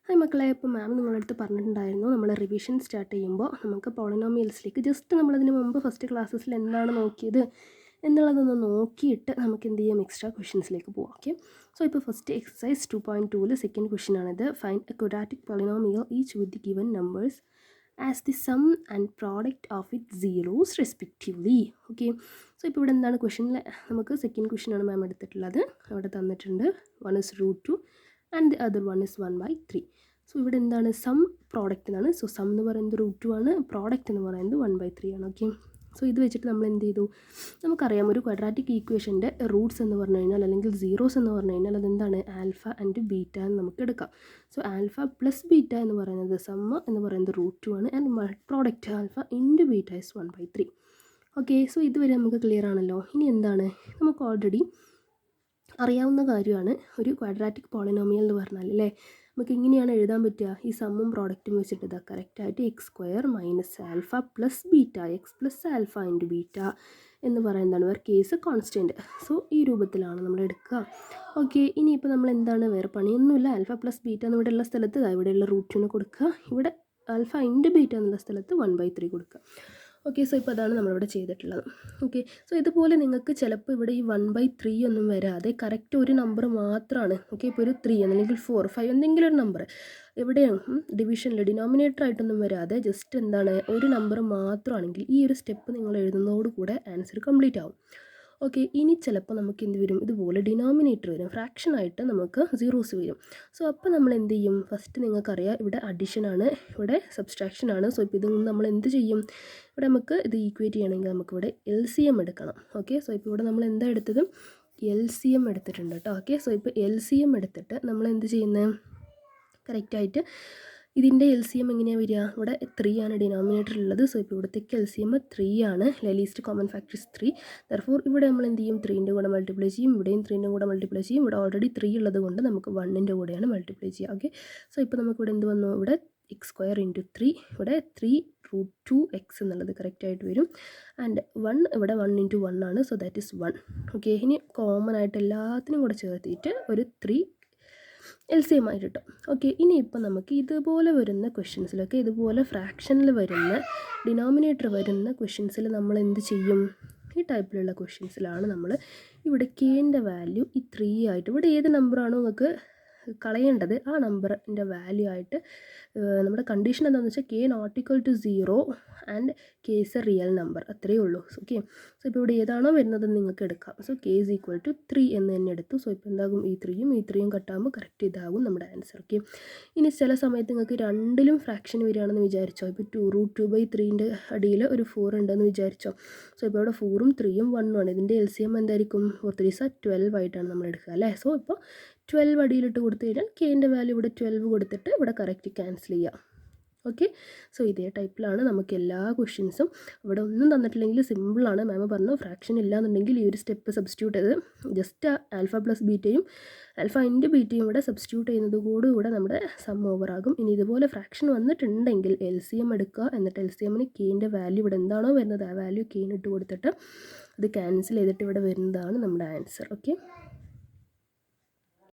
Hi മക്കളെ, ഇപ്പോൾ മാം നിങ്ങളുടെ അടുത്ത് പറഞ്ഞിട്ടുണ്ടായിരുന്നു നമ്മൾ റിവിഷൻ സ്റ്റാർട്ട് ചെയ്യുമ്പോൾ നമുക്ക് പോളിനോമിയൽസിലേക്ക് ജസ്റ്റ് നമ്മളതിന് മുമ്പ് ഫസ്റ്റ് ക്ലാസ്സസിൽ എന്താണ് നോക്കിയത് എന്നുള്ളതൊന്ന് നോക്കിയിട്ട് നമുക്ക് എന്ത് ചെയ്യാം, എക്സ്ട്രാ ക്വസ്റ്റ്യൻസിലേക്ക് പോകാം. ഓക്കെ, സോ ഇപ്പോൾ ഫസ്റ്റ് എക്സസൈസ് 2.2 സെക്കൻഡ് ക്വസ്റ്റ്യൻ ആണിത്. Find A quadratic polynomial each with the given numbers as the sum and product of it zeros respectively. Okay, so ഇപ്പോൾ ഇവിടെ എന്താണ് ക്വസ്റ്റ്യനിൽ നമുക്ക് സെക്കൻഡ് ക്വസ്റ്റ്യൻ ആണ് മാം എടുത്തിട്ടുള്ളത്. അവിടെ തന്നിട്ടുണ്ട് 1 is √2 and the other 1 is 1/3. So ഇവിടെ എന്താണ് സം പ്രോഡക്റ്റ് എന്നാണ്. സോ സം എന്ന് പറയുന്നത് √2 ആണ്, പ്രോഡക്റ്റ് എന്ന് പറയുന്നത് 1/3 ആണ്. ഓക്കെ, സോ ഇത് വെച്ചിട്ട് നമ്മൾ എന്ത് ചെയ്തു, നമുക്കറിയാം ഒരു ക്വാഡ്രാറ്റിക് ഈക്വേഷൻ്റെ റൂട്ട്സ് എന്ന് പറഞ്ഞു കഴിഞ്ഞാൽ അല്ലെങ്കിൽ സീറോസ് എന്ന് പറഞ്ഞു കഴിഞ്ഞാൽ അതെന്താണ് ആൽഫ ആൻഡ് ബീറ്റ എന്ന് നമുക്ക് എടുക്കാം. സോ ആൽഫ പ്ലസ് ബീറ്റ എന്ന് പറയുന്നത് സമ്മ എന്ന് പറയുന്നത് √2 ആണ് and product alpha into beta is 1/3. Okay, so ഇതുവരെ നമുക്ക് ക്ലിയർ ആണല്ലോ. ഇനി എന്താണ്, നമുക്ക് ഓൾറെഡി അറിയാവുന്ന കാര്യമാണ് ഒരു ക്വാഡ്രാറ്റിക് പോളിനോമിയൽ എന്ന് പറഞ്ഞാൽ അല്ലേ. നമുക്ക് ഇങ്ങനെയാണ് എഴുതാൻ പറ്റുക, ഈ സമ്മും പ്രോഡക്റ്റും വെച്ചിട്ട് ഇതാ കറക്റ്റായിട്ട് x² minus alpha plus beta X plus alpha into beta എന്ന് പറയുന്നതാണ് വേറെ കേസ് കോൺസ്റ്റൻറ്റ്. സോ ഈ രൂപത്തിലാണ് നമ്മൾ എടുക്കുക. ഓക്കെ, ഇനിയിപ്പോൾ നമ്മൾ എന്താണ്, വേറെ പണിയൊന്നുമില്ല. ആൽഫ പ്ലസ് ബീറ്റ എന്ന് ഇവിടെയുള്ള സ്ഥലത്ത് ഇവിടെയുള്ള √2 കൊടുക്കുക, ഇവിടെ ആൽഫ ഇൻറ്റു ബീറ്റ എന്നുള്ള സ്ഥലത്ത് 1/3 കൊടുക്കുക. ഓക്കെ, സോ ഇപ്പോൾ അതാണ് നമ്മളിവിടെ ചെയ്തിട്ടുള്ളത്. ഓക്കെ, സോ ഇതുപോലെ നിങ്ങൾക്ക് ചിലപ്പോൾ ഇവിടെ ഈ 1/3 ഒന്നും വരാതെ കറക്റ്റ് ഒരു നമ്പർ മാത്രമാണ്. ഓക്കെ, ഇപ്പോൾ ഒരു 3 അല്ലെങ്കിൽ 4, 5 എന്തെങ്കിലും ഒരു നമ്പർ എവിടെയാണ് ഡിവിഷനിൽ ഡിനോമിനേറ്റർ ആയിട്ടൊന്നും വരാതെ ജസ്റ്റ് എന്താണ് ഒരു നമ്പർ മാത്രമാണെങ്കിൽ ഈ ഒരു സ്റ്റെപ്പ് നിങ്ങൾ എഴുതുന്നതോടുകൂടെ ആൻസർ കംപ്ലീറ്റ് ആവും. ഓക്കെ, ഇനി ചിലപ്പോൾ നമുക്ക് എന്ത് വരും, ഇതുപോലെ ഡിനോമിനേറ്റർ വരും, ഫ്രാക്ഷനായിട്ട് നമുക്ക് സീറോസ് വരും. സോ അപ്പോൾ നമ്മൾ എന്ത് ചെയ്യും, ഫസ്റ്റ് നിങ്ങൾക്കറിയാം ഇവിടെ അഡിഷനാണ്, ഇവിടെ സബ്സ്ട്രാക്ഷനാണ്. സോ ഇപ്പോൾ ഇതിൽ നിന്ന് നമ്മൾ എന്ത് ചെയ്യും, ഇവിടെ നമുക്ക് ഇത് ഈക്വേറ്റ് ചെയ്യണമെങ്കിൽ നമുക്കിവിടെ LCM എടുക്കണം. ഓക്കെ, സോ ഇപ്പോൾ ഇവിടെ നമ്മൾ എന്താ എടുത്തത്, LCM എടുത്തിട്ടുണ്ട് കേട്ടോ. ഓക്കെ, സോ ഇപ്പോൾ LCM എടുത്തിട്ട് നമ്മൾ എന്ത് ചെയ്യുന്നത്, കറക്റ്റായിട്ട് ഇതിൻ്റെ LCM എങ്ങനെയാണ് വരിക, ഇവിടെ 3 ആണ് ഡിനോമിനേറ്റർ ഉള്ളത്. സോ ഇപ്പോൾ ഇവിടത്തേക്ക് LCM 3 ആണ്, least common factor is 3. Therefore ഇവിടെ നമ്മൾ എന്ത് ചെയ്യും, 3ൻ്റെ കൂടെ മൾട്ടിപ്ലൈ ചെയ്യും, ഇവിടെയും 3ൻ്റെ കൂടെ മൾട്ടിപ്ലൈ ചെയ്യും. ഇവിടെ ഓൾറെഡി 3 ഉള്ളത് കൊണ്ട് നമുക്ക് 1ൻ്റെ കൂടെയാണ് മൾട്ടിപ്ലൈ ചെയ്യുക. ഓക്കെ, സോ ഇപ്പോൾ നമുക്കിവിടെ എന്ത് വന്നു, ഇവിടെ x² ഇൻറ്റു 3, ഇവിടെ 3√2x എന്നുള്ളത് കറക്റ്റായിട്ട് വരും. ആൻഡ് 1 ഇവിടെ 1 ഇൻറ്റു 1 ആണ്, സോ ദാറ്റ് ഇസ് 1. ഓക്കെ, ഇനി കോമൺ ആയിട്ട് എല്ലാത്തിനും കൂടെ ചേർത്തിട്ട് ഒരു 3 LCM ആയിട്ട് കിട്ടും. ഓക്കെ, ഇനിയിപ്പോൾ നമുക്ക് ഇതുപോലെ വരുന്ന ക്വസ്റ്റ്യൻസിലൊക്കെ ഇതുപോലെ ഫ്രാക്ഷനിൽ വരുന്ന ഡിനോമിനേറ്റർ വരുന്ന ക്വസ്റ്റ്യൻസിൽ നമ്മൾ എന്ത് ചെയ്യും, ഈ ടൈപ്പിലുള്ള ക്വസ്റ്റ്യൻസിലാണ് നമ്മൾ ഇവിടെ കെൻ്റെ വാല്യൂ ഈ 3 ആയിട്ട്, ഇവിടെ ഏത് നമ്പറാണോ നിങ്ങൾക്ക് കളയേണ്ടത് ആ നമ്പറിൻ്റെ വാല്യൂ ആയിട്ട് നമ്മുടെ കണ്ടീഷൻ എന്താണെന്ന് വെച്ചാൽ k not equal to 0 and k is a real number, അത്രയേ ഉള്ളൂ. ഓക്കെ, സോ ഇപ്പോൾ ഇവിടെ ഏതാണോ വരുന്നത് നിങ്ങൾക്ക് എടുക്കാം. So k is equal to 3 എന്ന് തന്നെ എടുത്തു. സോ ഇപ്പോൾ എന്താകും, ഈ 3യും കട്ടാകുമ്പോൾ കറക്റ്റ് ഇതാകും നമ്മുടെ ആൻസർ. ഓക്കെ, ഇനി ചില സമയത്ത് നിങ്ങൾക്ക് രണ്ടിലും ഫ്രാക്ഷൻ വരികയാണെന്ന് വിചാരിച്ചോ, ഇപ്പോൾ √2/3ൻ്റെ അടിയിൽ ഒരു 4 ഉണ്ടെന്ന് വിചാരിച്ചോ. സോ ഇപ്പോൾ ഇവിടെ 4ഉം 3യും 1ഉം ആണ്. ഇതിൻ്റെ LCM എന്തായിരിക്കും, 4 3 12 ആയിട്ടാണ് നമ്മൾ എടുക്കുക അല്ലേ. സോ ഇപ്പോൾ 12 അടിയിലിട്ട് കൊടുത്തു കഴിഞ്ഞാൽ കെൻ്റെ വാല്യൂ ഇവിടെ 12 കൊടുത്തിട്ട് ഇവിടെ കറക്റ്റ് ക്യാൻസൽ ചെയ്യുക. ഓക്കെ, സോ ഇതേ ടൈപ്പിലാണ് നമുക്ക് എല്ലാ ക്വസ്റ്റ്യൻസും. ഇവിടെ ഒന്നും തന്നിട്ടില്ലെങ്കിൽ സിമ്പിളാണ്. മാം പറഞ്ഞു ഫ്രാക്ഷൻ ഇല്ലാന്നുണ്ടെങ്കിൽ ഈ ഒരു സ്റ്റെപ്പ് സബ്സ്റ്റിറ്റ്യൂട്ട് ചെയ്ത് ജസ്റ്റ് ആൽഫ പ്ലസ് ബീറ്റയും ആൽഫ ഇൻറ്റു ബീറ്റയും ഇവിടെ സബ്സ്റ്റിറ്റ്യൂട്ട് ചെയ്യുന്നതോടുകൂടെ നമ്മുടെ സം ഓവർ ആകും. ഇനി ഇതുപോലെ ഫ്രാക്ഷൻ വന്നിട്ടുണ്ടെങ്കിൽ LCM എടുക്കുക, എന്നിട്ട് LCMന് കെൻ്റെ വാല്യൂ ഇവിടെ എന്താണോ വരുന്നത് ആ വാല്യൂ കെയിന് ഇട്ട് കൊടുത്തിട്ട് അത് ക്യാൻസൽ ചെയ്തിട്ട് ഇവിടെ വരുന്നതാണ് നമ്മുടെ ആൻസർ. ഓക്കെ.